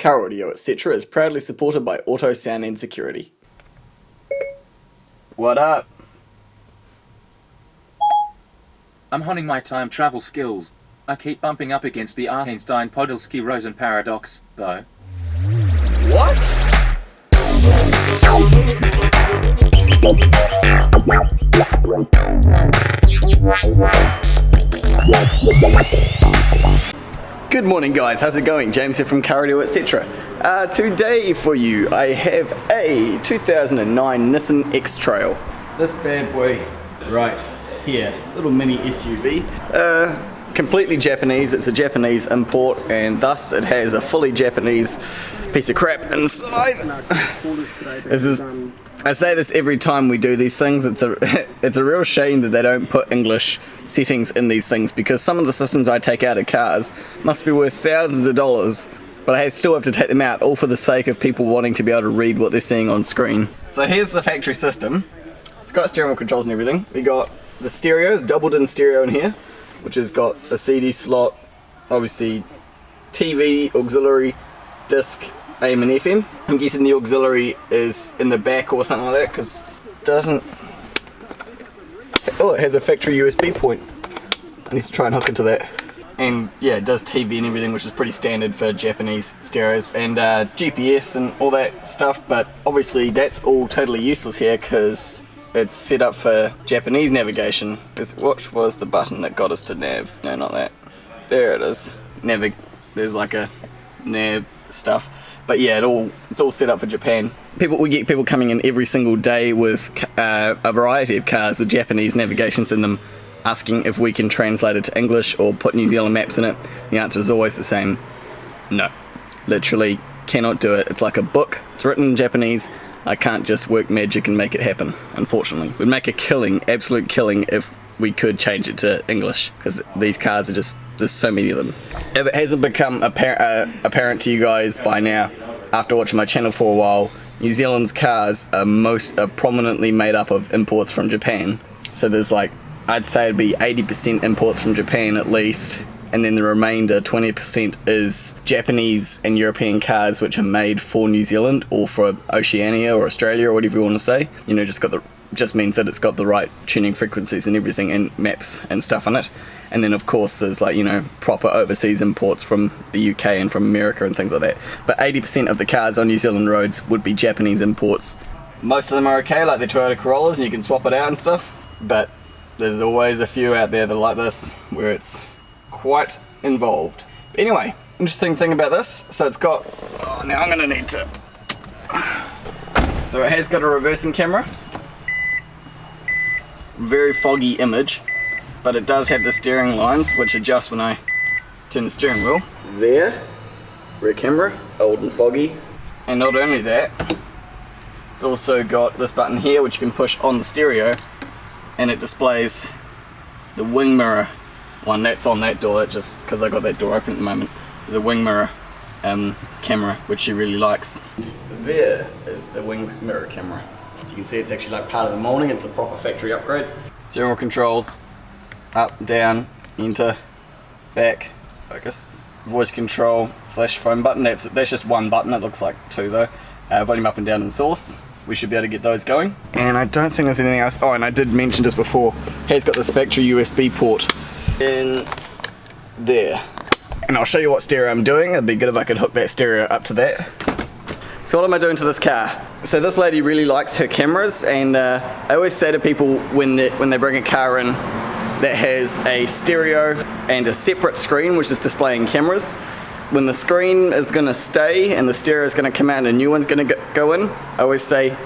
Audio.etc. is proudly supported by Auto Sound and Security. What up? I'm honing my time travel skills. I keep bumping up against the Einstein-Podolsky-Rosen paradox, though. What? Good morning guys, how's it going? James here from Audio.etc. Today for you I have a 2009 Nissan X-Trail. This bad boy right here, little mini SUV. Completely Japanese, it's a Japanese import and thus it has a fully Japanese piece of crap inside. I say this every time we do these things, it's a real shame that they don't put English settings in these things, because some of the systems I take out of cars must be worth thousands of dollars, but I still have to take them out, all for the sake of people wanting to be able to read what they're seeing on screen. So here's the factory system. It's got steering wheel controls and everything. We got the stereo, the doubled-in stereo in here, which has got a CD slot, obviously TV, auxiliary, disc, AM and FM. I'm guessing the auxiliary is in the back or something like that, because it doesn't... Oh, it has a factory USB point. I need to try and hook into that. And yeah, it does TV and everything, which is pretty standard for Japanese stereos, and GPS and all that stuff, but obviously that's all totally useless here because it's set up for Japanese navigation. Which was the button that got us to nav? No, not that. There it is. There's like a nav stuff. But yeah, it's all set up for Japan. We get people coming in every single day with a variety of cars with Japanese navigations in them, asking if we can translate it to English or put New Zealand maps in it. The answer is always the same: no. Literally cannot do it. It's like a book. It's written in Japanese. I can't just work magic and make it happen, unfortunately. We'd make a killing, absolute killing, if we could change it to English, because these cars are just, there's so many of them. If it hasn't become apparent to you guys by now, after watching my channel for a while, New Zealand's cars are prominently made up of imports from Japan. So there's like, I'd say it'd be 80% imports from Japan at least, and then the remainder 20% is Japanese and European cars which are made for New Zealand or for Oceania or Australia or whatever you want to say. You know, just means that it's got the right tuning frequencies and everything and maps and stuff on it. And then of course there's, like, you know, proper overseas imports from the UK and from America and things like that. But 80% of the cars on New Zealand roads would be Japanese imports. Most of them are okay, like the Toyota Corollas, and you can swap it out and stuff, but there's always a few out there that are like this, where it's quite involved. But anyway, interesting thing about this, so it's got, now I'm gonna need to, so it has got a reversing camera. Very foggy image, but it does have the steering lines which adjust when I turn the steering wheel. There, rear camera, old and foggy. And not only that, it's also got this button here which you can push on the stereo, and it displays the wing mirror one that's on that door. That just because I got that door open at the moment. There's a wing mirror camera which she really likes. There is the wing mirror camera. As you can see, it's actually like part of the molding. It's a proper factory upgrade. Steering wheel controls, up, down, enter, back, focus. Voice control / phone button. That's just one button. It looks like two though. Volume up and down and source. We should be able to get those going. And I don't think there's anything else. Oh, and I did mention this before. It's got this factory USB port in there. And I'll show you what stereo I'm doing. It'd be good if I could hook that stereo up to that. So what am I doing to this car? So this lady really likes her cameras, and I always say to people when they bring a car in that has a stereo and a separate screen which is displaying cameras, when the screen is going to stay and the stereo is going to come out and a new one's going to go in, I always say,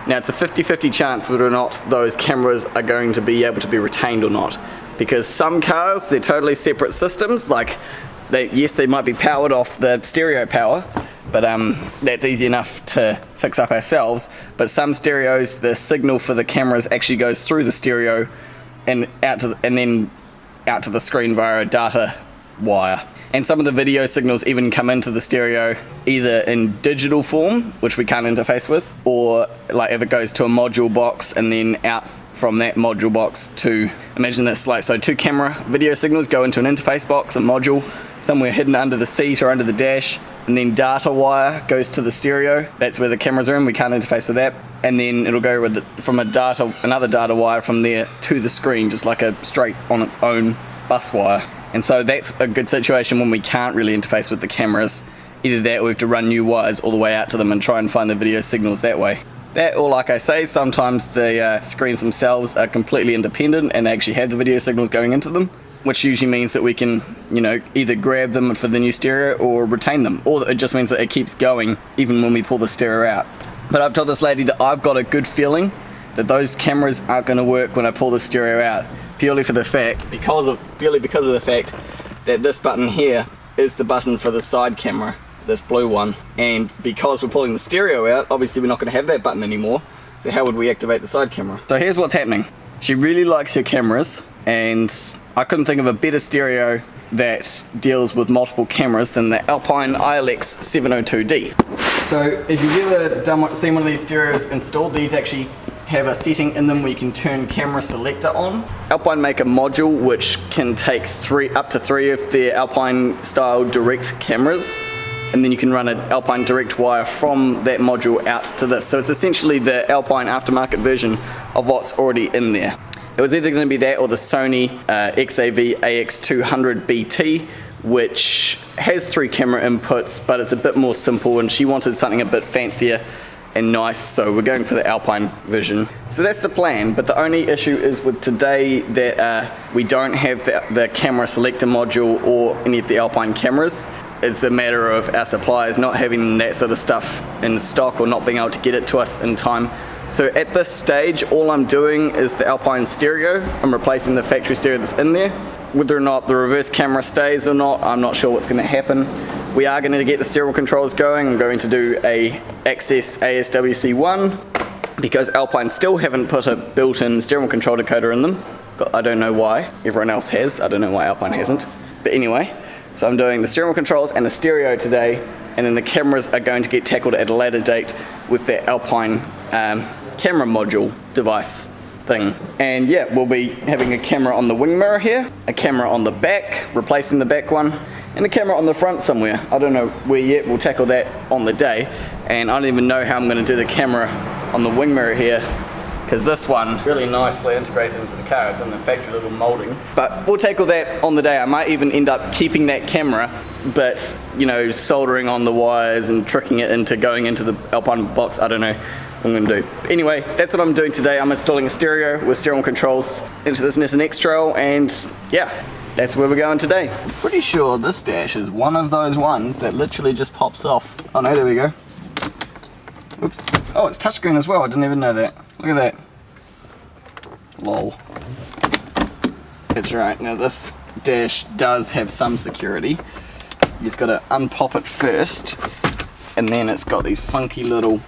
now it's a 50-50 chance whether or not those cameras are going to be able to be retained or not. Because some cars, they're totally separate systems, like yes, they might be powered off the stereo power, but that's easy enough to fix up ourselves. But some stereos, the signal for the cameras actually goes through the stereo and then out to the screen via a data wire. And some of the video signals even come into the stereo either in digital form, which we can't interface with, or like if it goes to a module box and then out from that module box to, imagine this, like, so two camera video signals go into an interface box, a module, somewhere hidden under the seat or under the dash, and then data wire goes to the stereo. That's where the cameras are in, we can't interface with that. And then it'll go with another data wire from there to the screen, just like a straight on its own bus wire. And so that's a good situation when we can't really interface with the cameras. Either that or we have to run new wires all the way out to them and try and find the video signals that way. That, or like I say, sometimes the screens themselves are completely independent and they actually have the video signals going into them, which usually means that we can, either grab them for the new stereo or retain them, or it just means that it keeps going even when we pull the stereo out. But I've told this lady that I've got a good feeling that those cameras aren't going to work when I pull the stereo out, purely because of the fact that this button here is the button for the side camera, this blue one, and because we're pulling the stereo out, obviously we're not going to have that button anymore, so how would we activate the side camera? So here's what's happening. She really likes her cameras, and I couldn't think of a better stereo that deals with multiple cameras than the Alpine ILX-702D. So if you've ever seen one of these stereos installed, these actually have a setting in them where you can turn camera selector on. Alpine make a module which can take up to three of their Alpine style direct cameras, and then you can run an Alpine direct wire from that module out to this. So it's essentially the Alpine aftermarket version of what's already in there. It was either going to be that or the Sony XAV AX200 BT, which has 3 camera inputs, but it's a bit more simple, and she wanted something a bit fancier and nice, so we're going for the Alpine version. So that's the plan, but the only issue is with today that we don't have the camera selector module or any of the Alpine cameras. It's a matter of our suppliers not having that sort of stuff in stock or not being able to get it to us in time. So at this stage, all I'm doing is the Alpine stereo. I'm replacing the factory stereo that's in there. Whether or not the reverse camera stays or not, I'm not sure what's going to happen. We are going to get the stereo controls going. I'm going to do a Access ASWC1 because Alpine still haven't put a built-in stereo control decoder in them. I don't know why. Everyone else has. I don't know why Alpine hasn't. But anyway, so I'm doing the stereo controls and the stereo today, and then the cameras are going to get tackled at a later date with the Alpine camera module device thing. And yeah, we'll be having a camera on the wing mirror here, a camera on the back, replacing the back one, and a camera on the front somewhere. I don't know where yet, we'll tackle that on the day. And I don't even know how I'm going to do the camera on the wing mirror here, because this one really nicely integrated into the car. It's in the factory little molding. But we'll tackle that on the day. I might even end up keeping that camera, but soldering on the wires and tricking it into going into the Alpine box. I don't know what I'm going to do. Anyway, that's what I'm doing today. I'm installing a stereo with stereo controls into this Nissan X-Trail, and yeah, that's where we're going today. Pretty sure this dash is one of those ones that literally just pops off. Oh no, there we go. Oops. Oh, it's touchscreen as well. I didn't even know that. Look at that. Lol. That's right. Now this dash does have some security. You just got to unpop it first, and then it's got these funky little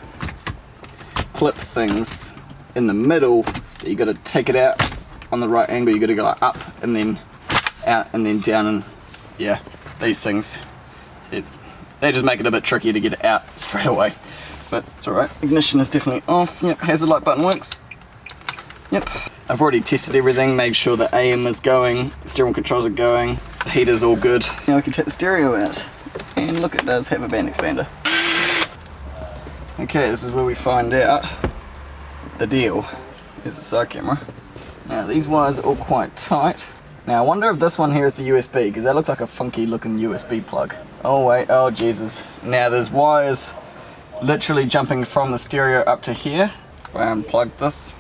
clip things in the middle that you got to take it out on the right angle. You got to go up and then out and then down, and yeah, these things, they just make it a bit trickier to get it out straight away. But it's alright. Ignition is definitely off. Yep, hazard light button works. Yep. I've already tested everything, made sure the AM is going, the stereo controls are going, the heater's all good. Now we can take the stereo out. And look, it does have a band expander. Okay, this is where we find out the deal. Here's the side camera. Now these wires are all quite tight. Now I wonder if this one here is the USB, because that looks like a funky looking USB plug. Oh wait, oh Jesus. Now there's wires literally jumping from the stereo up to here. If I unplug this.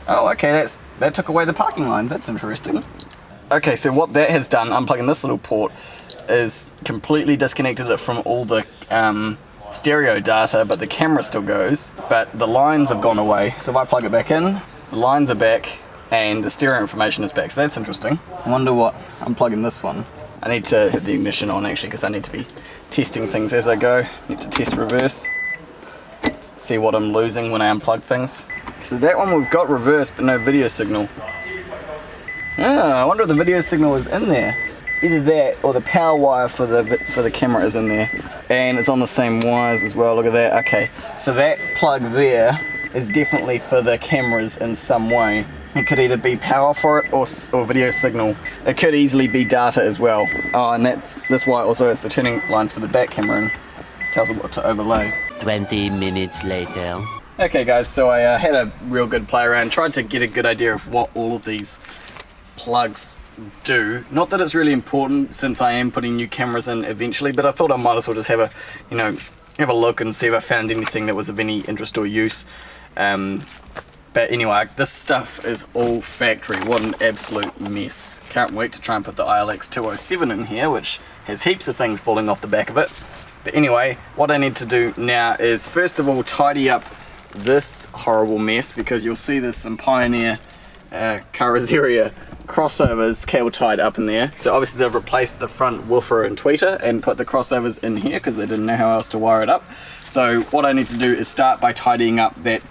Oh okay, that took away the parking lines, that's interesting. Okay, so what that has done, unplugging this little port, is completely disconnected it from all the stereo data, but the camera still goes, but the lines have gone away. So if I plug it back in, the lines are back, and the stereo information is back, so that's interesting. I wonder what, unplugging this one. I need to hit the ignition on actually, because I need to be testing things as I go. Need to test reverse, see what I'm losing when I unplug things. So that one we've got reverse, but no video signal. I wonder if the video signal is in there. Either that or the power wire for the camera is in there, and it's on the same wires as well. Look at that. Okay, so that plug there is definitely for the cameras in some way. It could either be power for it or video signal. It could easily be data as well. Oh, and that's why also has the tuning lines for the back camera and tells it what to overlay. 20 minutes later. Okay guys, so I had a real good play around, tried to get a good idea of what all of these plugs do. Not that it's really important since I am putting new cameras in eventually, but I thought I might as well just have a look and see if I found anything that was of any interest or use. But anyway, this stuff is all factory. What an absolute mess. Can't wait to try and put the ILX-207 in here, which has heaps of things falling off the back of it. But anyway, what I need to do now is first of all tidy up this horrible mess, because you'll see there's some Pioneer Carrozzeria crossovers cable tied up in there. So obviously they've replaced the front woofer and tweeter and put the crossovers in here because they didn't know how else to wire it up. So what I need to do is start by tidying up that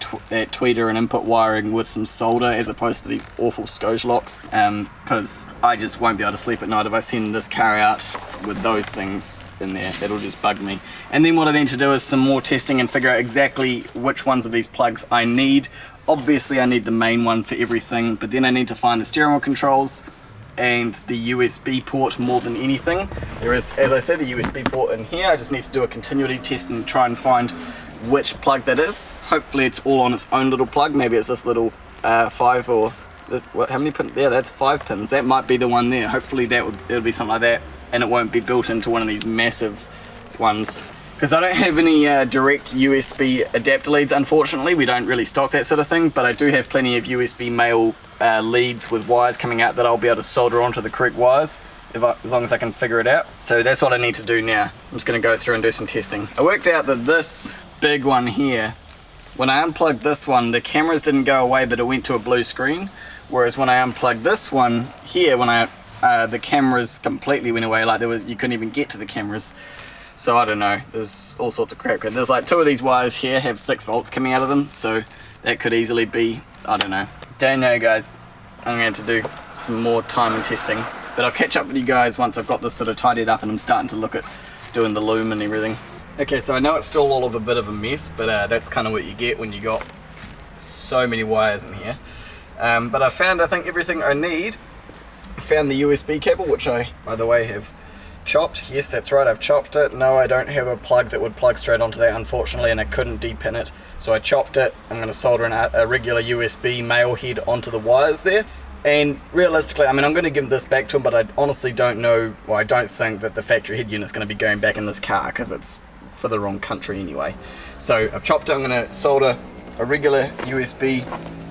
tweeter and input wiring with some solder as opposed to these awful scotch locks, because I just won't be able to sleep at night if I send this car out with those things in there. It'll just bug me. And then what I need to do is some more testing and figure out exactly which ones of these plugs I need. Obviously I need the main one for everything, but then I need to find the steering wheel controls and the USB port more than anything. There is, as I said, the USB port in here. I just need to do a continuity test and try and find which plug that is. Hopefully it's all on its own little plug. Maybe it's this little 5 or this, what, how many pins? There, that's 5 pins. That might be the one there. Hopefully it'll be something like that, and it won't be built into one of these massive ones. Because I don't have any direct USB adapter leads, unfortunately. We don't really stock that sort of thing, but I do have plenty of USB male leads with wires coming out that I'll be able to solder onto the correct wires as long as I can figure it out. So that's what I need to do now. I'm just going to go through and do some testing. I worked out that this big one here, when I unplugged this one, the cameras didn't go away, but it went to a blue screen. Whereas when I unplugged this one here, when the cameras completely went away, like you couldn't even get to the cameras. So I don't know, there's all sorts of crap. There's like 2 of these wires here have 6 volts coming out of them, so that could easily be, I don't know. Don't know guys, I'm going to do some more time and testing, but I'll catch up with you guys once I've got this sort of tidied up and I'm starting to look at doing the loom and everything. Okay, so I know it's still all of a bit of a mess, but that's kind of what you get when you got so many wires in here. But I found, I think, everything I need. I found the USB cable, which I, by the way, have chopped. Yes, that's right, I've chopped it. No, I don't have a plug that would plug straight onto that, unfortunately, and I couldn't depin it, so I chopped it. I'm going to solder a regular USB male head onto the wires there, and realistically, I mean, I'm going to give this back to him, but I honestly don't know, well, I don't think that the factory head unit is going to be going back in this car, because it's for the wrong country anyway. So I've chopped it. I'm going to solder a regular USB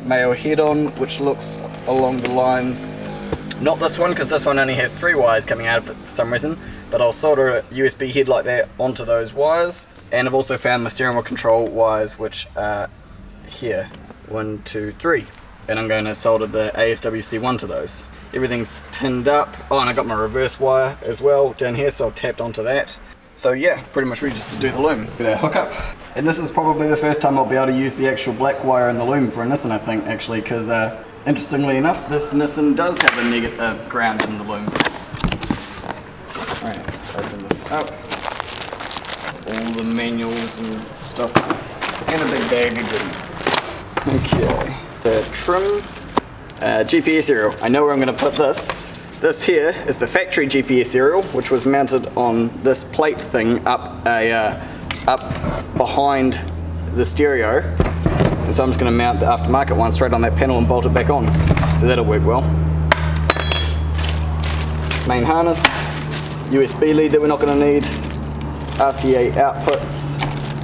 male head on, which looks along the lines, not this one, because this one only has 3 wires coming out of it for some reason, but I'll solder a USB head like that onto those wires. And I've also found my steering wheel control wires, which are here, 1, 2, 3, and I'm going to solder the ASWC1 to those. Everything's tinned up. Oh, and I got my reverse wire as well down here, so I've tapped onto that. So yeah, pretty much ready just to do the loom. Get our hookup. And this is probably the first time I'll be able to use the actual black wire in the loom for a Nissan, I think, actually, because interestingly enough, this Nissan does have a negative ground in the loom. Alright, let's open this up. All the manuals and stuff in a big bag of goodies. Okay, the trim, GPS aerial. I know where I'm going to put this. This here is the factory GPS aerial, which was mounted on this plate thing up behind the stereo. And so I'm just going to mount the aftermarket one straight on that panel and bolt it back on. So that'll work well. Main harness, USB lead that we're not going to need, RCA outputs,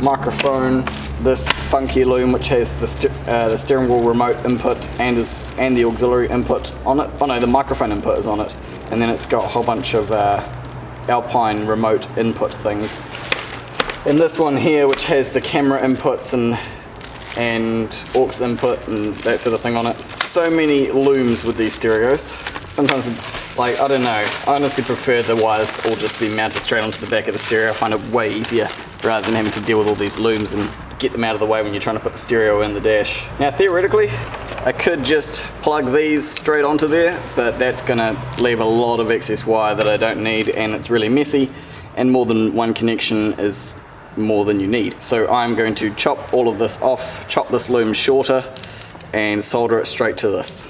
microphone, this funky loom which has the steering wheel remote input and the auxiliary input on it. Oh no, the microphone input is on it. And then it's got a whole bunch of Alpine remote input things. And this one here which has the camera inputs and aux input and that sort of thing on it. So many looms with these stereos. Sometimes, like, I don't know, I honestly prefer the wires all just be mounted straight onto the back of the stereo. I find it way easier rather than having to deal with all these looms and get them out of the way when you're trying to put the stereo in the dash. Now theoretically, I could just plug these straight onto there, but that's gonna leave a lot of excess wire that I don't need, and it's really messy, and more than one connection is more than you need. So I'm going to chop all of this off, chop this loom shorter, and solder it straight to this.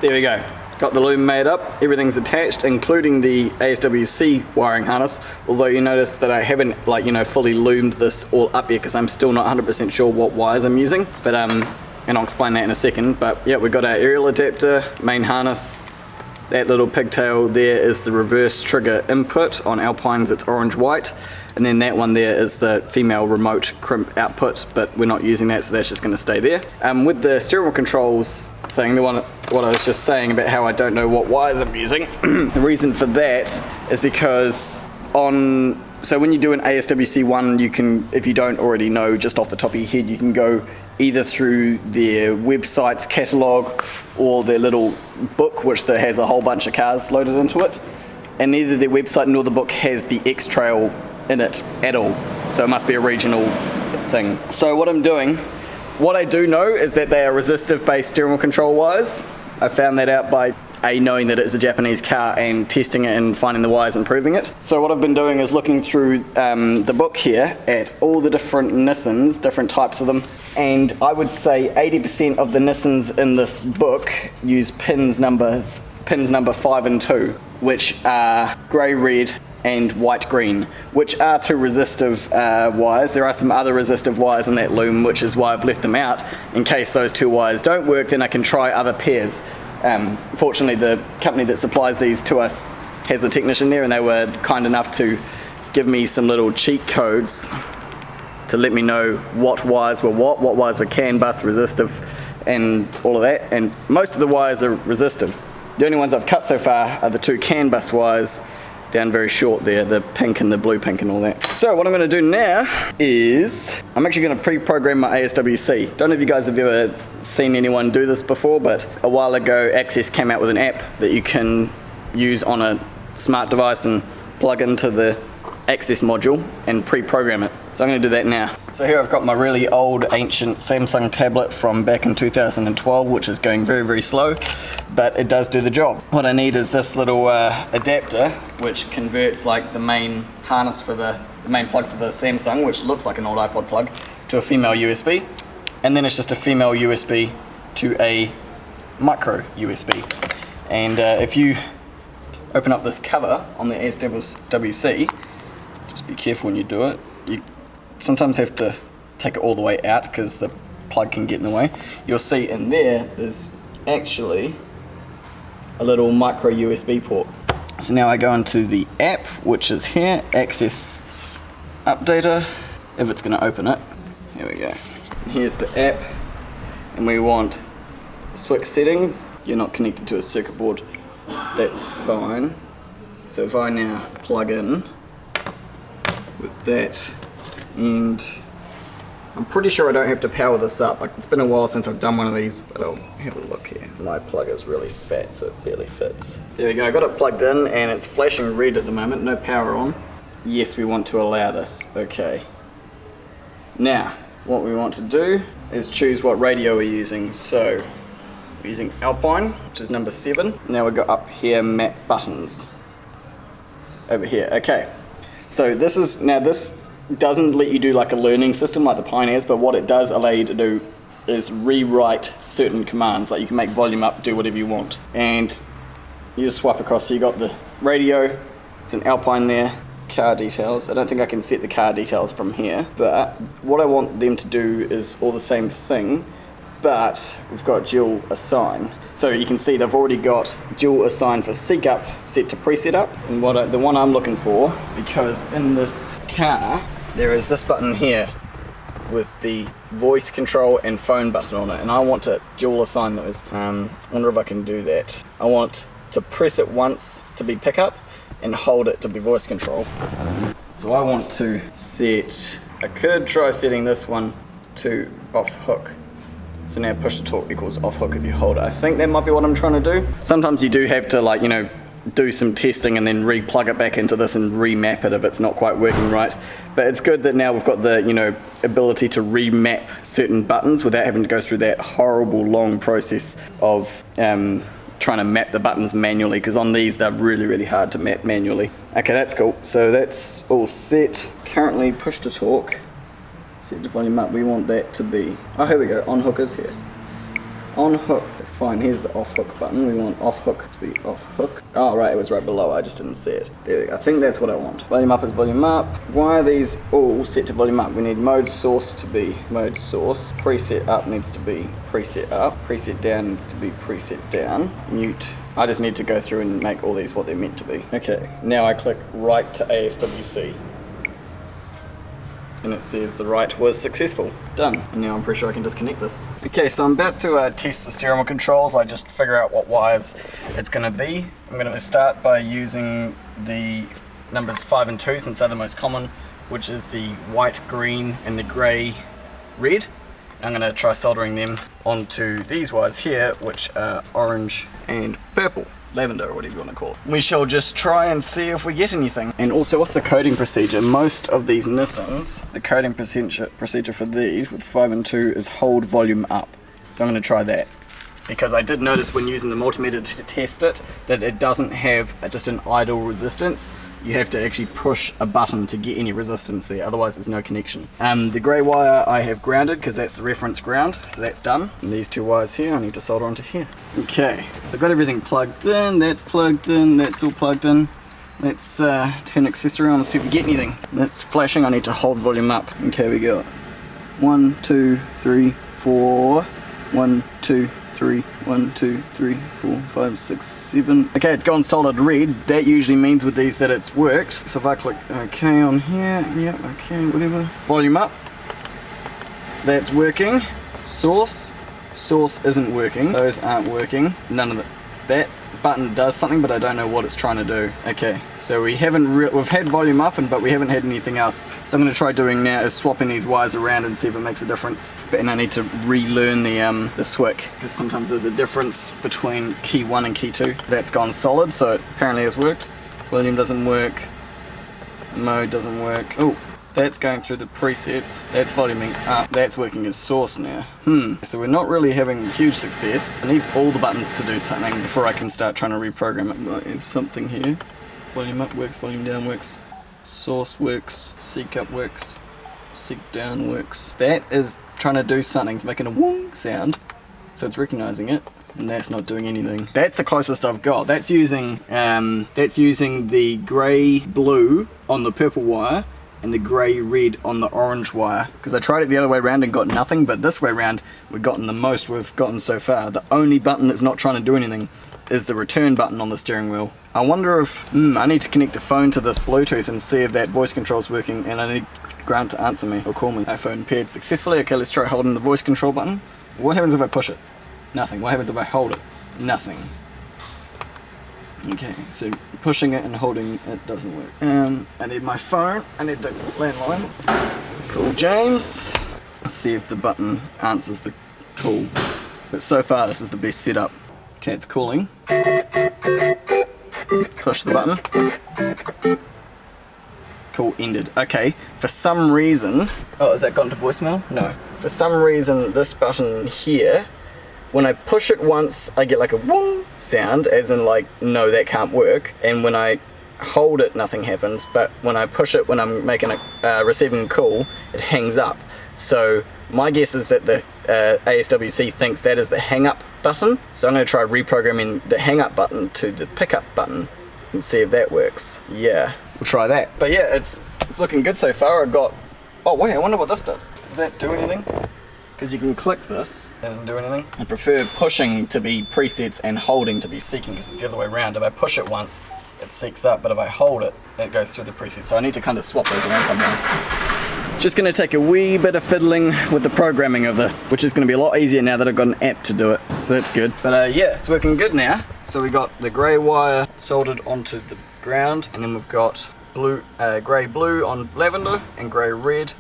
There we go. Got the loom made up, everything's attached, including the ASWC wiring harness, although you notice that I haven't fully loomed this all up yet because I'm still not 100% sure what wires I'm using, but and I'll explain that in a second. But yeah, we've got our aerial adapter, main harness, that little pigtail there is the reverse trigger input. On Alpines it's orange-white, and then that one there is the female remote crimp output, but we're not using that, so that's just going to stay there. With the steering wheel controls thing, what I was just saying about how I don't know what wires I'm using, the reason for that is because so when you do an ASWC1, you can, if you don't already know just off the top of your head, you can go either through their website's catalogue or their little book, which has a whole bunch of cars loaded into it, and neither their website nor the book has the X-Trail in it at all, so it must be a regional thing. So what I do know is that they are resistive based steering wheel control wires. I found that out by knowing that it's a Japanese car and testing it and finding the wires and proving it. So what I've been doing is looking through the book here at all the different Nissans, different types of them, and I would say 80% of the Nissans in this book use pins number 5 and 2, which are grey, red and white, green, which are two resistive wires. There are some other resistive wires in that loom, which is why I've left them out. In case those two wires don't work, then I can try other pairs. Fortunately, the company that supplies these to us has a technician there, and they were kind enough to give me some little cheat codes to let me know what wires were what wires were CAN bus resistive and all of that, and most of the wires are resistive. The only ones I've cut so far are the two CAN bus wires down very short there, the pink and the blue pink and all that. So what I'm going to do now is I'm actually going to pre-program my ASWC. Don't know if you guys have ever seen anyone do this before, but a while ago Access came out with an app that you can use on a smart device and plug into the Access module and pre-program it. So I'm going to do that now. So here I've got my really old ancient Samsung tablet from back in 2012, which is going very, very slow, but it does do the job. What I need is this little adapter, which converts like the main harness for the main plug for the Samsung, which looks like an old iPod plug, to a female USB, and then it's just a female USB to a micro USB. And if you open up this cover on the ASWC, just be careful when you do it. You sometimes have to take it all the way out because the plug can get in the way. You'll see in there is actually a little micro USB port. So now I go into the app, which is here, Access Updater, if it's going to open it. Here we go. Here's the app, and we want SWIC settings. You're not connected to a circuit board, that's fine. So if I now plug in with that, and I'm pretty sure I don't have to power this up. Like, it's been a while since I've done one of these, but I'll have a look here. My plug is really fat, so it barely fits. There we go, I got it plugged in and it's flashing red at the moment, no power on. Yes, we want to allow this, okay. Now, what we want to do is choose what radio we're using. So, we're using Alpine, which is number 7. Now we've got up here map buttons. Over here, okay. So this doesn't let you do like a learning system like the Pioneers, but what it does allow you to do is rewrite certain commands. Like you can make volume up, do whatever you want. And you just swipe across, so you got the radio, it's an Alpine there, car details. I don't think I can set the car details from here, but what I want them to do is all the same thing, but we've got dual assign. So you can see they've already got dual assign for seek up set to preset up, and the one I'm looking for, because in this car there is this button here with the voice control and phone button on it, and I want to dual assign those. I wonder if I can do that. I want to press it once to be pickup and hold it to be voice control. So I want to set, I could try setting this one to off hook. So now push to talk equals off hook if you hold it. I think that might be what I'm trying to do. Sometimes you do have to, like, you know, do some testing and then re-plug it back into this and remap it if it's not quite working right. But it's good that now we've got the, you know, ability to remap certain buttons without having to go through that horrible long process of trying to map the buttons manually, because on these they're really, really hard to map manually. Okay, that's cool. So that's all set. Currently push to talk Set the volume up, we want that to be, oh here we go, on hook is here. On hook, it's fine, here's the off hook button, we want off hook to be off hook. Oh right, it was right below, I just didn't see it. There we go, I think that's what I want. Volume up is volume up. Why are these all set to volume up? We need mode source to be mode source. Preset up needs to be preset up. Preset down needs to be preset down. Mute. I just need to go through and make all these what they're meant to be. Okay, now I click write to ASWC. And it says the write was successful. Done. And now I'm pretty sure I can disconnect this. Okay, so I'm about to test the steering wheel controls. I just figure out what wires it's going to be. I'm going to start by using the numbers 5 and 2 since they're the most common, which is the white, green, and the grey, red. I'm going to try soldering them onto these wires here, which are orange and purple. Lavender, or whatever you want to call it. We shall just try and see if we get anything. And also, what's the coding procedure? Most of these Nissans, the coding procedure for these with 5 and 2 is hold volume up. So I'm going to try that. Because I did notice when using the multimeter to test it, that it doesn't have just an idle resistance. You have to actually push a button to get any resistance there, otherwise there's no connection. The grey wire I have grounded because that's the reference ground, so that's done. And these two wires here I need to solder onto here. Okay, so I've got everything plugged in, that's all plugged in. Let's turn accessory on and see if we get anything. That's flashing, I need to hold volume up. Okay, we got 1, 2, 3, 4, 1, 2, 3, 1, 2, 3, 4, 5, 6, 7. Okay, it's gone solid red. That usually means with these that it's worked. So if I click OK on here, yeah, okay, whatever. Volume up. That's working. Source. Source isn't working. Those aren't working. None of that button does something, but I don't know what it's trying to do. Okay, so we've had volume up, but we haven't had anything else. So I'm going to try doing now is swapping these wires around and see if it makes a difference. And I need to relearn the SWIC, because sometimes there's a difference between key 1 and key 2. That's gone solid, so it apparently has worked. Volume doesn't work. Mode doesn't work. Oh, that's going through the presets. That's voluming up. That's working as source now. So we're not really having huge success. I need all the buttons to do something before I can start trying to reprogram it. Might have something here. Volume up works, volume down works. Source works, seek up works, seek down works. That is trying to do something. It's making a wong sound. So it's recognizing it. And that's not doing anything. That's the closest I've got. That's using the grey blue on the purple wire and the grey red on the orange wire, because I tried it the other way around and got nothing, but this way around we've gotten the most we've gotten so far. The only button that's not trying to do anything is the return button on the steering wheel. I wonder if I need to connect a phone to this Bluetooth and see if that voice control's working, and I need Grant to answer me or call me. iPhone paired successfully. Okay, let's try holding the voice control button. What happens if I push it? Nothing. What happens if I hold it? Nothing. Okay, so pushing it and holding it doesn't work. I need my phone. I need the landline. Call James. Let's see if the button answers the call. But so far this is the best setup. Okay, it's calling. Push the button. Call ended. Okay, for some reason... Oh, has that gone to voicemail? No. For some reason this button here, when I push it once, I get like a wong sound, as in like, no, that can't work. And when I hold it, nothing happens. But when I push it, when I'm making a receiving a call, it hangs up. So my guess is that the ASWC thinks that is the hang up button. So I'm going to try reprogramming the hang up button to the pickup button and see if that works. Yeah, we'll try that. But yeah, it's looking good so far. I've got... Oh wait, I wonder what this does. Does that do anything? Because you can click this, it doesn't do anything. I prefer pushing to be presets and holding to be seeking, because it's the other way around. If I push it once, it seeks up, but if I hold it, it goes through the presets. So I need to kind of swap those around somehow. Just going to take a wee bit of fiddling with the programming of this, which is going to be a lot easier now that I've got an app to do it. So that's good. But yeah, it's working good now. So we got the grey wire soldered onto the ground, and then we've got grey blue on lavender and grey red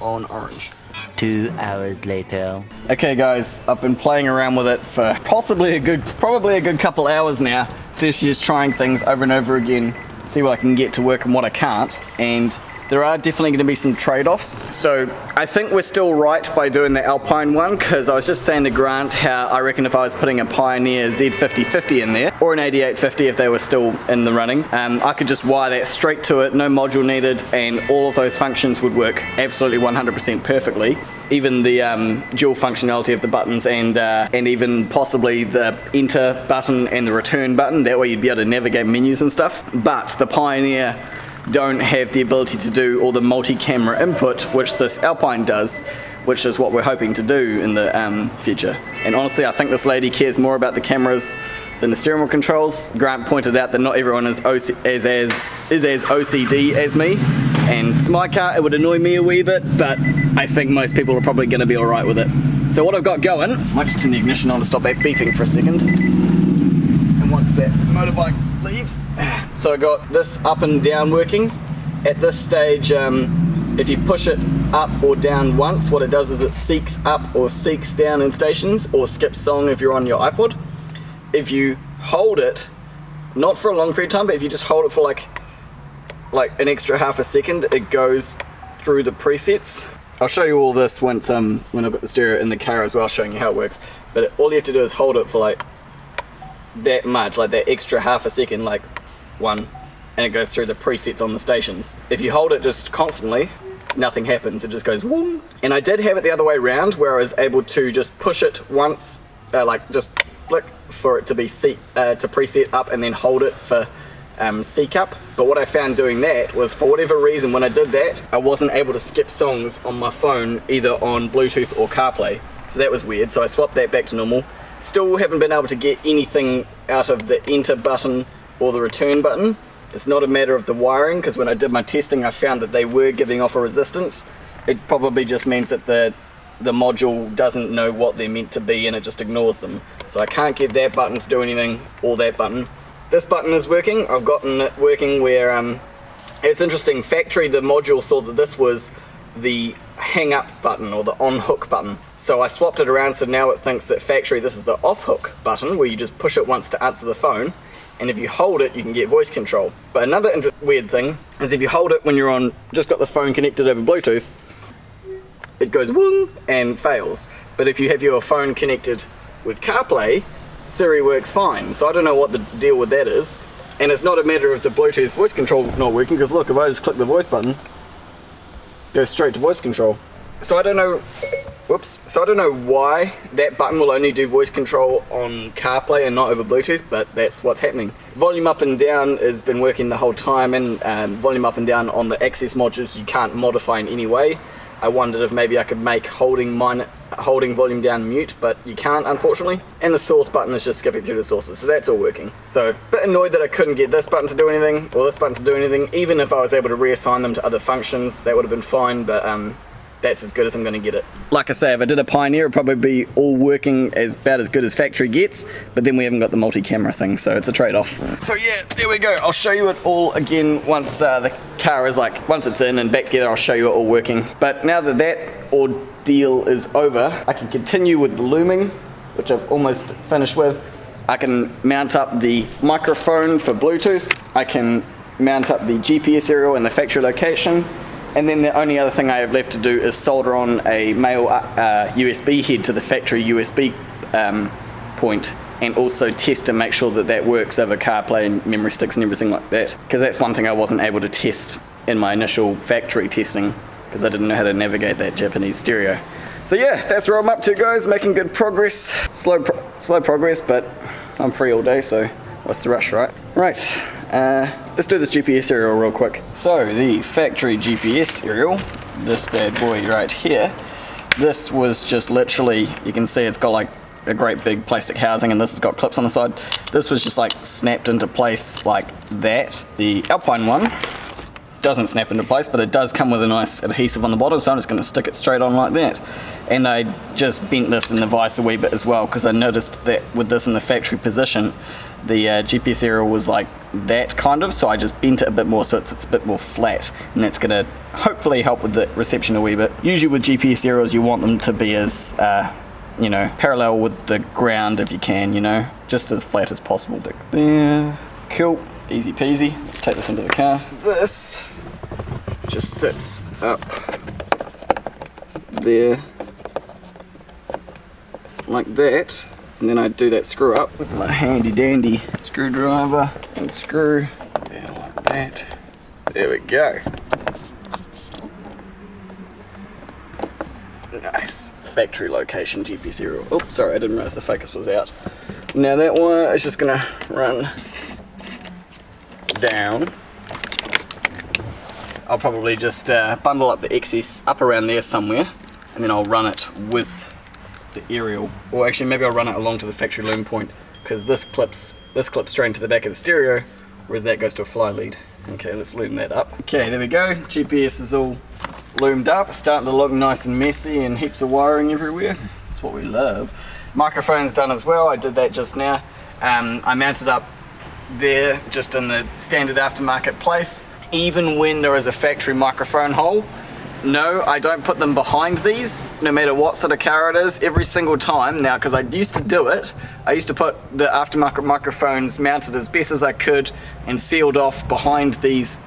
on orange. 2 hours later. Okay guys, I've been playing around with it for probably a good couple hours now. So she's just trying things over and over again, see what I can get to work and what I can't. And there are definitely going to be some trade-offs. So I think we're still right by doing the Alpine one, because I was just saying to Grant how I reckon if I was putting a Pioneer Z5050 in there, or an 8850 if they were still in the running, I could just wire that straight to it, no module needed, and all of those functions would work absolutely 100% perfectly. Even the dual functionality of the buttons, and even possibly the enter button and the return button. That way you'd be able to navigate menus and stuff. But the Pioneer don't have the ability to do all the multi-camera input, which this Alpine does, which is what we're hoping to do in the future. And honestly, I think this lady cares more about the cameras than the steering wheel controls. Grant pointed out that not everyone is as OCD as me, and my car, it would annoy me a wee bit, but I think most people are probably going to be alright with it. So what I've got going, I might just turn the ignition on to stop that beeping for a second. And once that motorbike leaves, so I got this up and down working. At this stage, if you push it up or down once, what it does is it seeks up or seeks down in stations, or skips song if you're on your iPod. If you hold it, not for a long period of time, but if you just hold it for like an extra half a second, it goes through the presets. I'll show you all this once when I've got the stereo in the car as well, showing you how it works. But all you have to do is hold it for like that much, like that extra half a second, like one, and it goes through the presets on the stations. If you hold it just constantly, nothing happens, it just goes whoom. And I did have it the other way around, where I was able to just push it once, like just flick for it to be to preset up, and then hold it for seek up. But what I found doing that was, for whatever reason, when I did that, I wasn't able to skip songs on my phone, either on Bluetooth or CarPlay. So that was weird, so I swapped that back to normal. Still haven't been able to get anything out of the enter button or the return button. It's not a matter of the wiring, because when I did my testing I found that they were giving off a resistance. It probably just means that the module doesn't know what they're meant to be, and it just ignores them. So I can't get that button to do anything, or that button. This button is working. I've gotten it working where, it's interesting, factory, the module thought that this was the hang up button or the on hook button. So I swapped it around, so now it thinks that factory, this is the off hook button, where you just push it once to answer the phone, and if you hold it you can get voice control. But another weird thing is, if you hold it when you're just got the phone connected over Bluetooth, it goes whoong and fails. But if you have your phone connected with CarPlay, Siri works fine. So I don't know what the deal with that is. And it's not a matter of the Bluetooth voice control not working, because look, if I just click the voice button, it goes straight to voice control. So I don't know, so I don't know why that button will only do voice control on CarPlay and not over Bluetooth, but that's what's happening. Volume up and down has been working the whole time, and volume up and down on the access modules you can't modify in any way. I wondered if maybe I could make holding volume down mute, but you can't, unfortunately. And the source button is just skipping through the sources, so that's all working. So, a bit annoyed that I couldn't get this button to do anything, or this button to do anything. Even if I was able to reassign them to other functions, that would have been fine, but that's as good as I'm going to get it. Like I say, if I did a Pioneer, it'd probably be all working about as good as factory gets, but then we haven't got the multi-camera thing, so it's a trade-off. So yeah, there we go. I'll show you it all again once the car is once it's in and back together, I'll show you it all working. But now that that ordeal is over, I can continue with the looming, which I've almost finished with. I can mount up the microphone for Bluetooth. I can mount up the GPS aerial and the factory location. And then the only other thing I have left to do is solder on a male USB head to the factory USB point, and also test to make sure that that works over CarPlay and memory sticks and everything like that. Because that's one thing I wasn't able to test in my initial factory testing, because I didn't know how to navigate that Japanese stereo. So yeah, that's where I'm up to, guys. Making good progress. Slow progress, but I'm free all day, so what's the rush, right? Right. Let's do this GPS aerial real quick. So the factory GPS aerial, this bad boy right here, this was just literally, you can see it's got like a great big plastic housing, and this has got clips on the side. This was just like snapped into place like that. The Alpine one doesn't snap into place, but it does come with a nice adhesive on the bottom, so I'm just going to stick it straight on like that. And I just bent this in the vise a wee bit as well, because I noticed that with this in the factory position, the GPS aerial was like that kind of, so I just bent it a bit more so it's a bit more flat, and that's going to hopefully help with the reception a wee bit. Usually with GPS aerials you want them to be as you know, parallel with the ground if you can, you know, just as flat as possible. There, cool, easy peasy. Let's take this into the car. This just sits up there like that, and then I do that screw up with my handy dandy screwdriver and screw there like that. There we go. Nice. Factory location GP serial. Oh, sorry, I didn't realize the focus was out. Now that wire is just gonna run down. I'll probably just bundle up the excess up around there somewhere, and then I'll run it with the aerial. Or actually, maybe I'll run it along to the factory loom point, because this clips straight into the back of the stereo, whereas that goes to a fly lead. Okay, let's loom that up. Okay, there we go. GPS is all loomed up, starting to look nice and messy and heaps of wiring everywhere. That's what we love. Microphone's done as well. I did that just now. I mounted up there just in the standard aftermarket place. Even when there is a factory microphone hole, no, I don't put them behind these, no matter what sort of car it is, every single time. Now, because I used to do it, I used to put the aftermarket microphones mounted as best as I could and sealed off behind these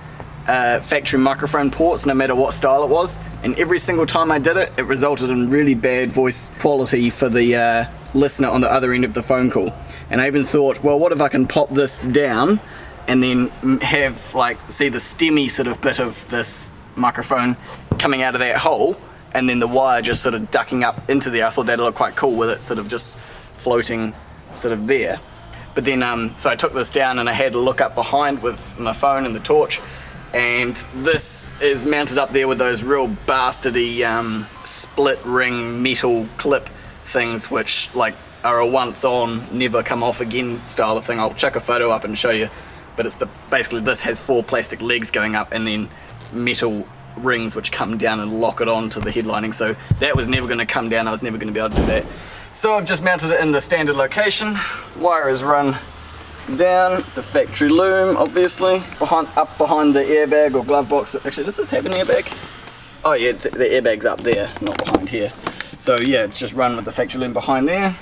factory microphone ports, no matter what style it was, and every single time I did it, it resulted in really bad voice quality for the listener on the other end of the phone call. And I even thought, well, what if I can pop this down and then have, like, see the stemmy sort of bit of this microphone coming out of that hole, and then the wire just sort of ducking up into there. I thought that'd look quite cool with it sort of just floating sort of there. But then, so I took this down and I had to look up behind with my phone and the torch, and this is mounted up there with those real bastardy split ring metal clip things, which like are a once on, never come off again style of thing. I'll chuck a photo up and show you, but it's basically this has 4 plastic legs going up and then metal rings which come down and lock it on to the headlining. So that was never going to come down, I was never going to be able to do that. So I've just mounted it in the standard location. Wire is run down the factory loom, obviously, up behind the airbag or glove box. Actually, does this have an airbag? Oh yeah, the airbag's up there, not behind here. So yeah, it's just run with the factory loom behind there,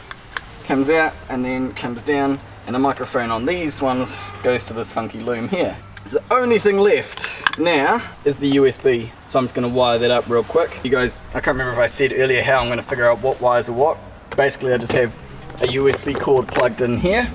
comes out and then comes down, and the microphone on these ones goes to this funky loom here. So the only thing left now is the USB, so I'm just going to wire that up real quick. You guys, I can't remember if I said earlier how I'm going to figure out what wires are what. Basically I just have a USB cord plugged in here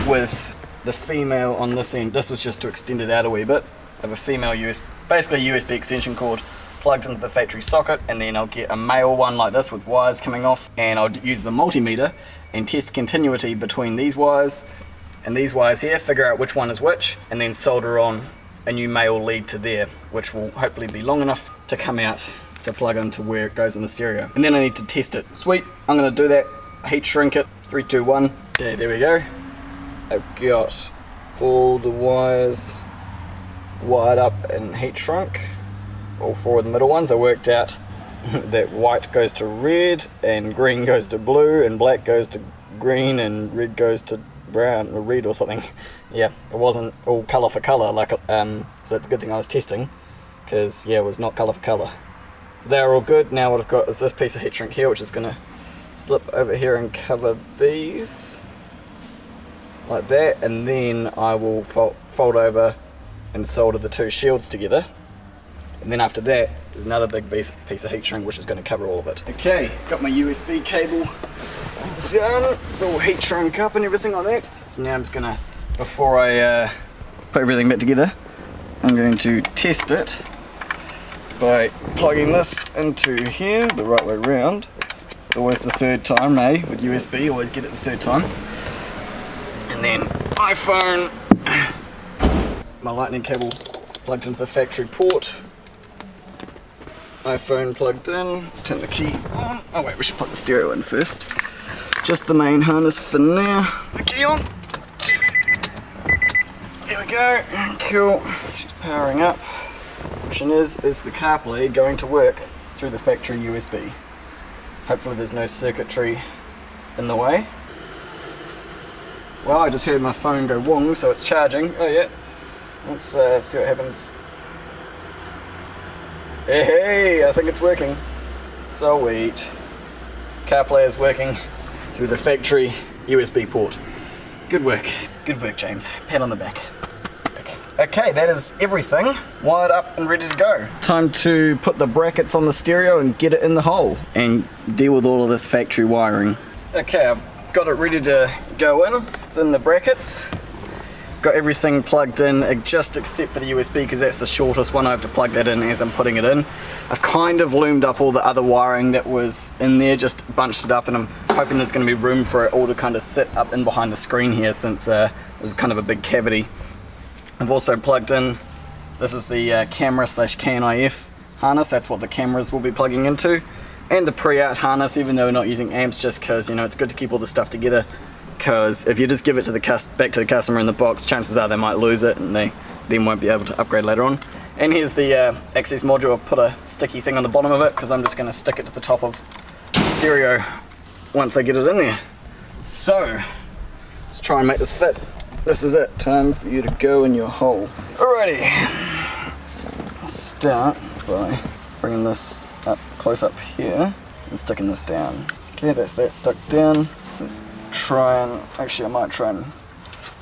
with the female on this end. This was just to extend it out a wee bit. I have a female USB, basically a USB extension cord plugged into the factory socket, and then I'll get a male one like this with wires coming off, and I'll use the multimeter and test continuity between these wires and these wires here, figure out which one is which, and then solder on a new male lead to there, which will hopefully be long enough to come out to plug into where it goes in the stereo. And then I need to test it. Sweet, I'm going to do that, heat shrink it, 3, 2, 1. Okay, there we go. I've got all the wires wired up and heat shrunk. All 4 of the middle ones. I worked out that white goes to red, and green goes to blue, and black goes to green, and red goes to brown or red or something. Yeah, it wasn't all colour for colour, like so it's a good thing I was testing, because yeah, it was not colour for colour. So they're all good. Now what I've got is this piece of heat shrink here, which is going to slip over here and cover these like that, and then I will fold over and solder the 2 shields together, and then after that there's another big piece of heat shrink which is going to cover all of it. Okay, got my USB cable done, it's all heat shrunk up and everything like that. So now I'm just going to, before I put everything back together, I'm going to test it by plugging this into here the right way around. It's always the 3rd time, eh? With USB, always get it the 3rd time. And then iPhone, my lightning cable plugged into the factory port. iPhone plugged in. Let's turn the key on. Oh wait, we should plug the stereo in first. Just the main harness for now. The key on. There we go. Cool. She's powering up. Question is the CarPlay going to work through the factory USB? Hopefully there's no circuitry in the way. Well, I just heard my phone go wong, so it's charging. Oh yeah. Let's see what happens. Hey, I think it's working. Sweet. CarPlay is working through the factory USB port. Good work, James. Pat on the back. Okay, that is everything wired up and ready to go. Time to put the brackets on the stereo and get it in the hole and deal with all of this factory wiring. Okay, I've got it ready to go in. It's in the brackets. Got everything plugged in just except for the USB because that's the shortest one. I have to plug that in as I'm putting it in. I've kind of loomed up all the other wiring that was in there, just bunched it up, and I'm hoping there's going to be room for it all to kind of sit up in behind the screen here since there's kind of a big cavity. I've also plugged in, this is the camera / CAN-IF harness, that's what the cameras will be plugging into, and the pre-out harness, even though we're not using amps, just because, you know, it's good to keep all the stuff together, because if you just give it to back to the customer in the box, chances are they might lose it and they then won't be able to upgrade later on. And here's the access module. I've put a sticky thing on the bottom of it because I'm just going to stick it to the top of the stereo once I get it in there. So, let's try and make this fit. This is it. Time for you to go in your hole. Alrighty. Start by bringing this up close up here and sticking this down. Okay, that's that stuck down. Actually I might try and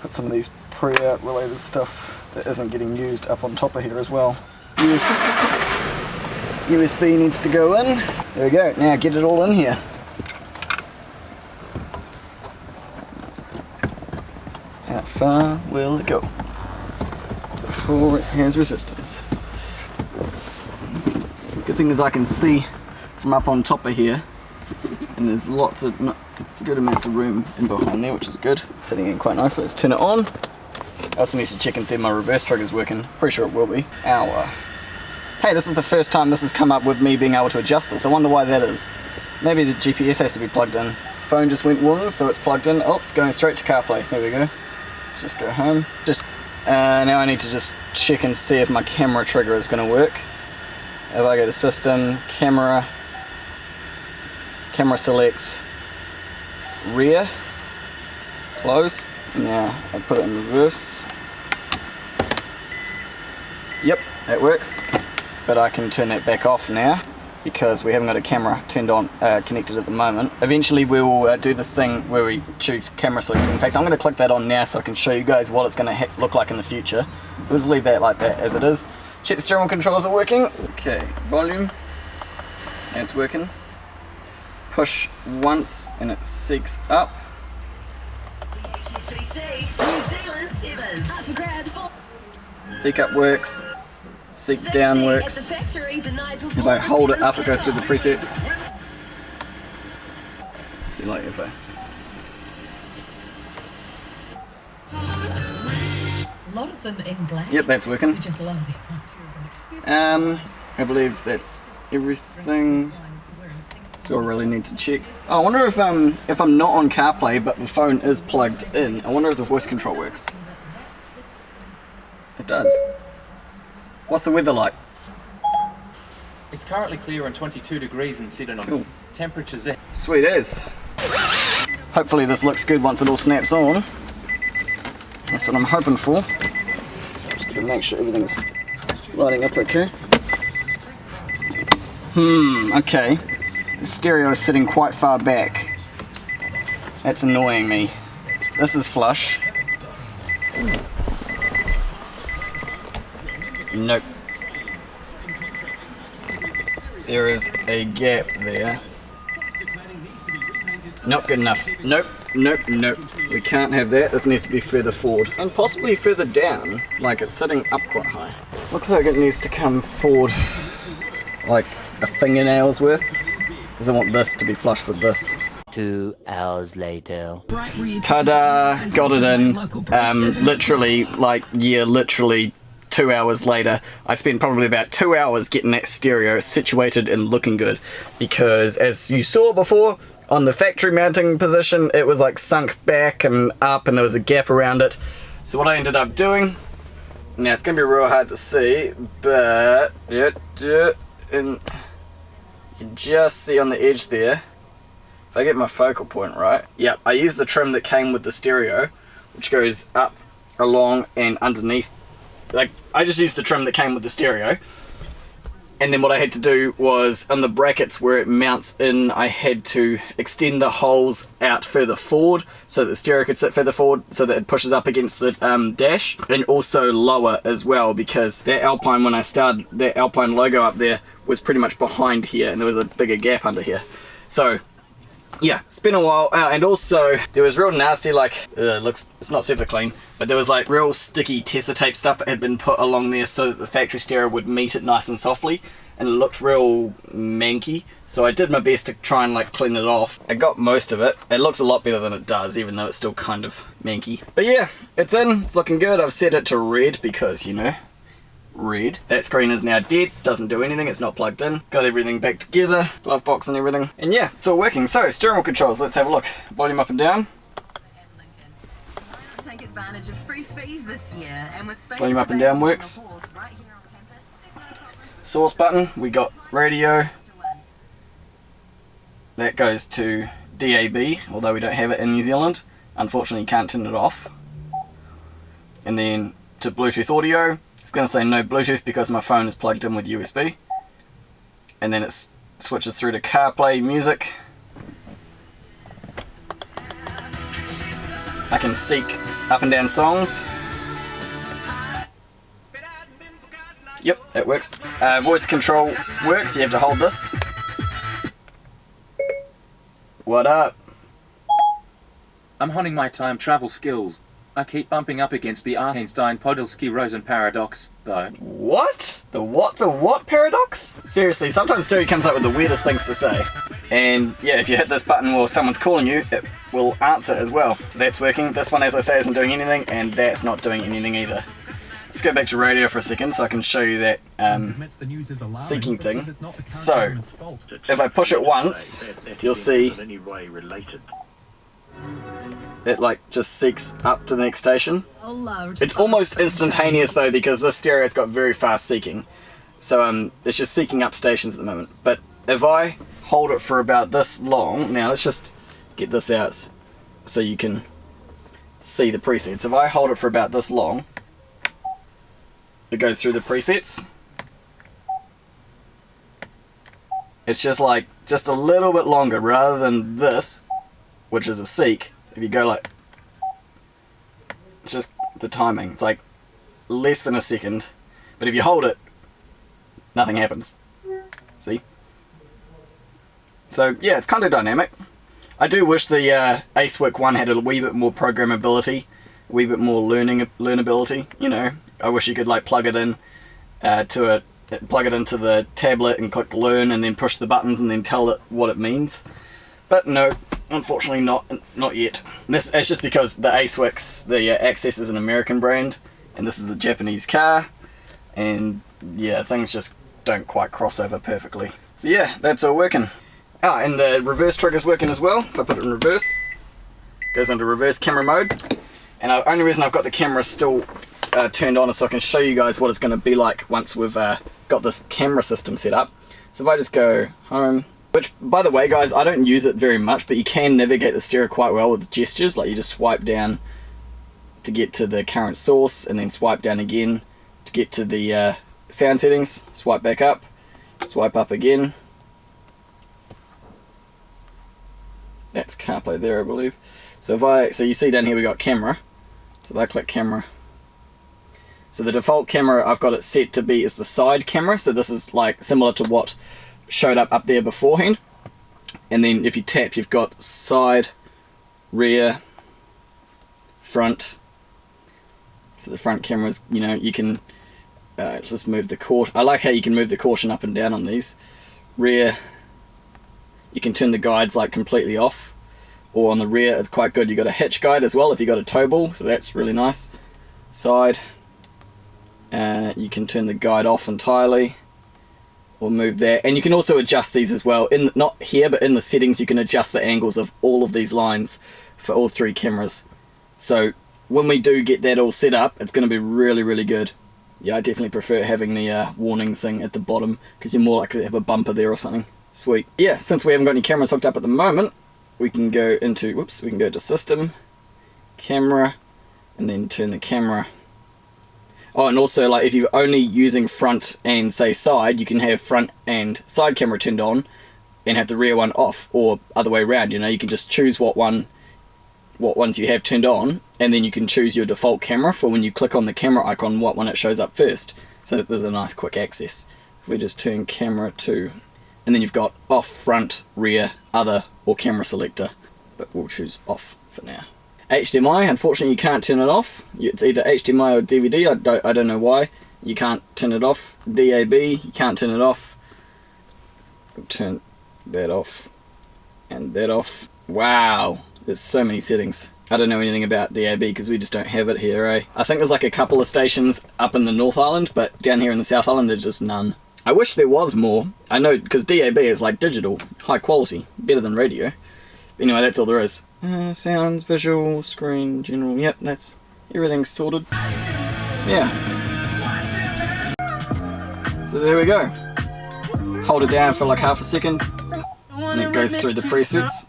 put some of these pre-out related stuff that isn't getting used up on top of here as well. USB needs to go in. There we go, now get it all in here. How far will it go before it has resistance? Good thing is I can see from up on top of here, and there's lots of good amounts of room in behind there, which is good. It's sitting in quite nicely. Let's turn it on. I also need to check and see if my reverse trigger's working. Pretty sure it will be. Hey, this is the first time this has come up with me being able to adjust this. I wonder why that is. Maybe the GPS has to be plugged in. Phone just went wrong, so it's plugged in. Oh, it's going straight to CarPlay. There we go. Just go home. Now I need to just check and see if my camera trigger is going to work. If I go to System, Camera Select, Rear, Close. Now I put it in reverse. Yep, that works. But I can turn that back off now because we haven't got a camera turned on, connected at the moment. Eventually we will do this thing where we choose camera select. In fact, I'm going to click that on now so I can show you guys what it's going to look like in the future. So we'll just leave that like that as it is. Check the steering wheel controls are working. Okay, volume. And it's working. Push once and it seeks up. Seek up works. Seek down works. If I hold it up, it goes through the presets. See, like if A lot of them in black. Yep, that's working. We just love the I believe that's everything. Do I really need to check? Oh, I wonder if I'm not on CarPlay but the phone is plugged in. I wonder if the voice control works. It does. What's the weather like? It's currently clear and 22 degrees in Sydenham. Cool. Temperatures at Sweet as. Hopefully this looks good once it all snaps on. That's what I'm hoping for. Just to make sure everything's lighting up okay. Okay. The stereo is sitting quite far back. That's annoying me. This is flush. Nope. There is a gap there. Not good enough. Nope, nope, nope. We can't have that. This needs to be further forward. And possibly further down. Like it's sitting up quite high. Looks like it needs to come forward like a fingernail's worth. Because I want this to be flush with this. 2 hours later. Ta-da! Got it in. Literally 2 hours later. I spent probably about 2 hours getting that stereo situated and looking good. Because as you saw before, on the factory mounting position, it was like sunk back and up and there was a gap around it. So what I ended up doing, now it's going to be real hard to see, but and you can just see on the edge there, if I get my focal point right, yep, I used the trim that came with the stereo, which goes up, along and underneath. Like, I just used the trim that came with the stereo. And then what I had to do was, on the brackets where it mounts in, I had to extend the holes out further forward so that the stereo could sit further forward so that it pushes up against the dash, and also lower as well, because that Alpine, when I started, that Alpine logo up there was pretty much behind here and there was a bigger gap under here. So yeah, it's been a while, and also there was real nasty, like, it's not super clean, but there was like real sticky Tessa tape stuff that had been put along there so that the factory stereo would meet it nice and softly, and it looked real manky. So I did my best to try and like clean it off. I got most of it. It looks a lot better than it does, even though it's still kind of manky. But yeah, it's in, it's looking good. I've set it to red because, you know, red. That screen is now dead, doesn't do anything, it's not plugged in. Got everything back together, glove box and everything. And yeah, it's all working. So, steering wheel controls, let's have a look. Volume up and down. Take advantage of free fees this year, and with space Volume up and down works. right here on campus, there's no problem. Source button, we got radio. That goes to DAB, although we don't have it in New Zealand. Unfortunately, you can't turn it off. And then to Bluetooth audio. It's going to say no Bluetooth because my phone is plugged in with USB. And then it switches through to CarPlay music. I can seek up and down songs. Yep, that works. Voice control works, you have to hold this. What up? I'm honing my time travel skills. I keep bumping up against the Einstein-Podolsky-Rosen paradox, though. What? The what to what paradox? Seriously, sometimes Siri comes up with the weirdest things to say. And yeah, if you hit this button while someone's calling you, it will answer as well. So that's working. This one, as I say, isn't doing anything, and that's not doing anything either. Let's go back to radio for a second so I can show you that seeking thing. So, if I push it once, you'll see it like just seeks up to the next station. It's almost instantaneous though, because this stereo's got very fast seeking. So it's just seeking up stations at the moment. But if I hold it for about this long, now let's just get this out so you can see the presets. If I hold it for about this long, it goes through the presets. It's just like, just a little bit longer rather than this, which is a seek. If you go like, it's just the timing. It's like less than a second. But if you hold it, nothing happens. See? So yeah, it's kind of dynamic. I do wish the AceWick one had a wee bit more programmability, a wee bit more learnability. You know, I wish you could like plug it in plug it into the tablet and click learn and then push the buttons and then tell it what it means. But no, unfortunately not yet. It's just because the AceWick's, the Access is an American brand and this is a Japanese car, and yeah, things just don't quite cross over perfectly. So yeah, that's all working. Ah, and the reverse trigger's working as well. If I put it in reverse, it goes into reverse camera mode. And the only reason I've got the camera still turned on is so I can show you guys what it's going to be like once we've got this camera system set up. So if I just go home, which by the way guys, I don't use it very much, but you can navigate the stereo quite well with gestures. Like you just swipe down to get to the current source and then swipe down again to get to the sound settings, swipe back up, swipe up again. That's CarPlay there, I believe. So you see down here we got camera. So if I click camera, so the default camera I've got it set to be is the side camera. So this is like similar to what showed up there beforehand. And then if you tap, you've got side, rear, front. So the front cameras, you know, you can just move the caution. I like how you can move the caution up and down on these. Rear, you can turn the guides like completely off, or on the rear it's quite good. You got a hitch guide as well if you got a tow ball, so that's really nice. Side, you can turn the guide off entirely, or move that, and you can also adjust these as well. Not here, but in the settings you can adjust the angles of all of these lines for all three cameras. So when we do get that all set up, it's going to be really, really good. Yeah, I definitely prefer having the warning thing at the bottom, because you're more likely to have a bumper there or something. Sweet. Yeah, since we haven't got any cameras hooked up at the moment, we can go into, we can go to System, Camera, and then turn the camera. Oh, and also, like, if you're only using front and, say, side, you can have front and side camera turned on and have the rear one off, or other way around, you know. You can just choose what ones you have turned on, and then you can choose your default camera for when you click on the camera icon, what one it shows up first. So there's a nice quick access. If we just turn camera 2, and then you've got off, front, rear, other, or camera selector, but we'll choose off for now. HDMI, unfortunately you can't turn it off. It's either HDMI or DVD, I don't know why. You can't turn it off. DAB, you can't turn it off. Turn that off, and that off. Wow, there's so many settings. I don't know anything about DAB because we just don't have it here, eh? I think there's like a couple of stations up in the North Island, but down here in the South Island there's just none. I wish there was more. I know, because DAB is like digital, high quality, better than radio. Anyway, that's all there is. Sounds, visual, screen, general, yep, that's everything's sorted. Yeah. So there we go. Hold it down for like half a second, and it goes through the presets.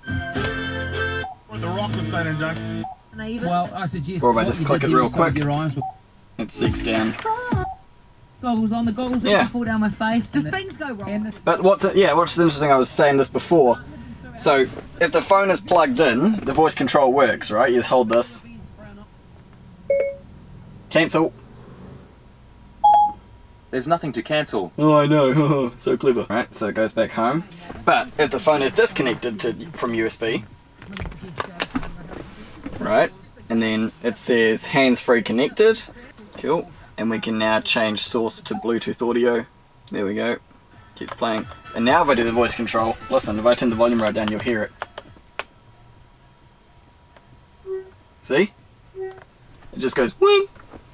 Well, I suggest, or if I just click it real quick, your eyes it seeks down. goggles on, the goggles that Yeah. fall down my face. Does things go wrong? But what's interesting, I was saying this before, so if the phone is plugged in, the voice control works, right? You just hold this, cancel. There's nothing to cancel. Oh, I know, so clever. Right, so it goes back home. But if the phone is disconnected from USB, right, and then it says hands-free connected, cool, and we can now change source to Bluetooth audio. There we go, keeps playing. And now if I do the voice control, listen, if I turn the volume right down, you'll hear it. See? It just goes wing.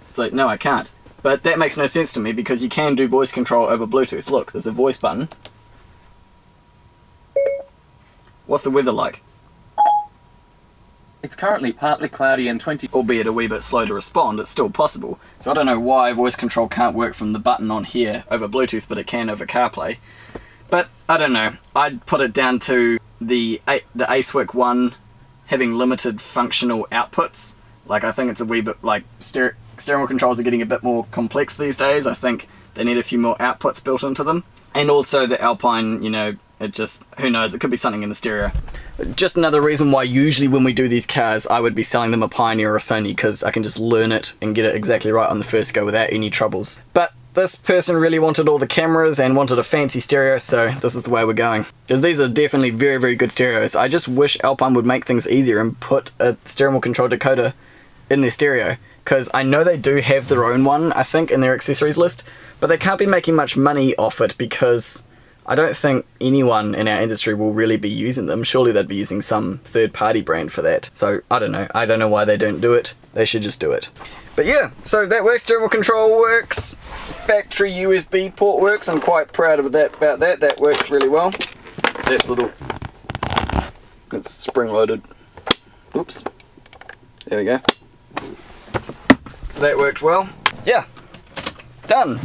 It's like, no, I can't. But that makes no sense to me because you can do voice control over Bluetooth. Look, there's a voice button. What's the weather like? It's currently partly cloudy and 20. Albeit a wee bit slow to respond, it's still possible. So I don't know why voice control can't work from the button on here over Bluetooth, but it can over CarPlay. But I don't know. I'd put it down to the ASWIC one having limited functional outputs. Like, I think it's a wee bit like steering controls are getting a bit more complex these days. I think they need a few more outputs built into them. And also the Alpine, you know, it just, who knows, it could be something in the stereo. Just another reason why usually when we do these cars, I would be selling them a Pioneer or a Sony, because I can just learn it and get it exactly right on the first go without any troubles. But this person really wanted all the cameras and wanted a fancy stereo, so this is the way we're going. Because these are definitely very, very good stereos. I just wish Alpine would make things easier and put a steering wheel control decoder in their stereo. Because I know they do have their own one, I think, in their accessories list, but they can't be making much money off it because I don't think anyone in our industry will really be using them. Surely they'd be using some third-party brand for that. So I don't know. I don't know why they don't do it. They should just do it. But yeah, so that works. Steering wheel control works. Factory USB port works. I'm quite proud of that. About that. That works really well. That's little. It's spring-loaded. Oops. There we go. So that worked well. Yeah. Done.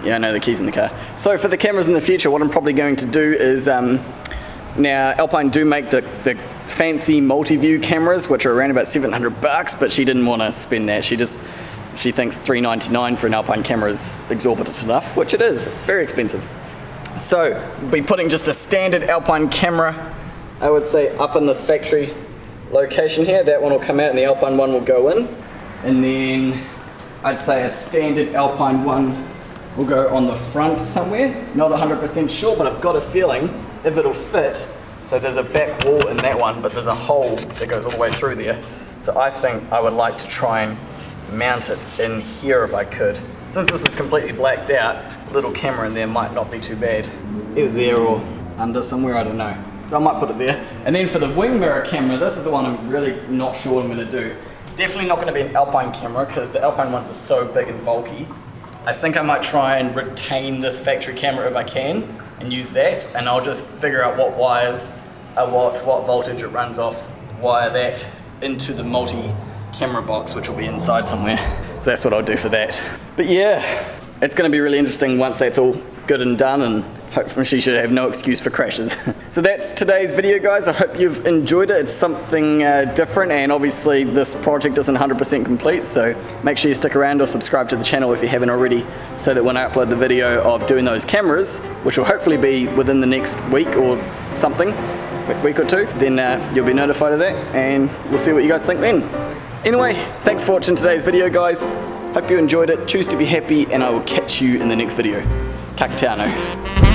Yeah, I know the keys in the car. So for the cameras in the future, what I'm probably going to do is, now Alpine do make the fancy multi-view cameras, which are around about $700, but she didn't want to spend that. She thinks $399 for an Alpine camera is exorbitant enough, which it is. It's very expensive. So we'll be putting just a standard Alpine camera, I would say, up in this factory location here. That one will come out and the Alpine one will go in. And then I'd say a standard Alpine one will go on the front somewhere. Not 100% sure, but I've got a feeling if it'll fit. So there's a back wall in that one, but there's a hole that goes all the way through there. So I think I would like to try and mount it in here if I could. Since this is completely blacked out, a little camera in there might not be too bad. Either there or under somewhere, I don't know. So I might put it there. And then for the wing mirror camera, this is the one I'm really not sure what I'm going to do. Definitely not going to be an Alpine camera because the Alpine ones are so big and bulky. I think I might try and retain this factory camera if I can and use that, and I'll just figure out what wires are what voltage it runs off, wire that into the multi-camera box, which will be inside somewhere. So that's what I'll do for that. But yeah, it's going to be really interesting once that's all good and done, and hopefully she should have no excuse for crashes. So that's today's video, guys. I hope you've enjoyed it. It's something different, and obviously this project isn't 100% complete, so make sure you stick around or subscribe to the channel if you haven't already, so that when I upload the video of doing those cameras, which will hopefully be within the next week or something, week or two, then you'll be notified of that, and we'll see what you guys think then. Anyway, thanks for watching today's video, guys. Hope you enjoyed it. Choose to be happy, and I will catch you in the next video. Kite Ano.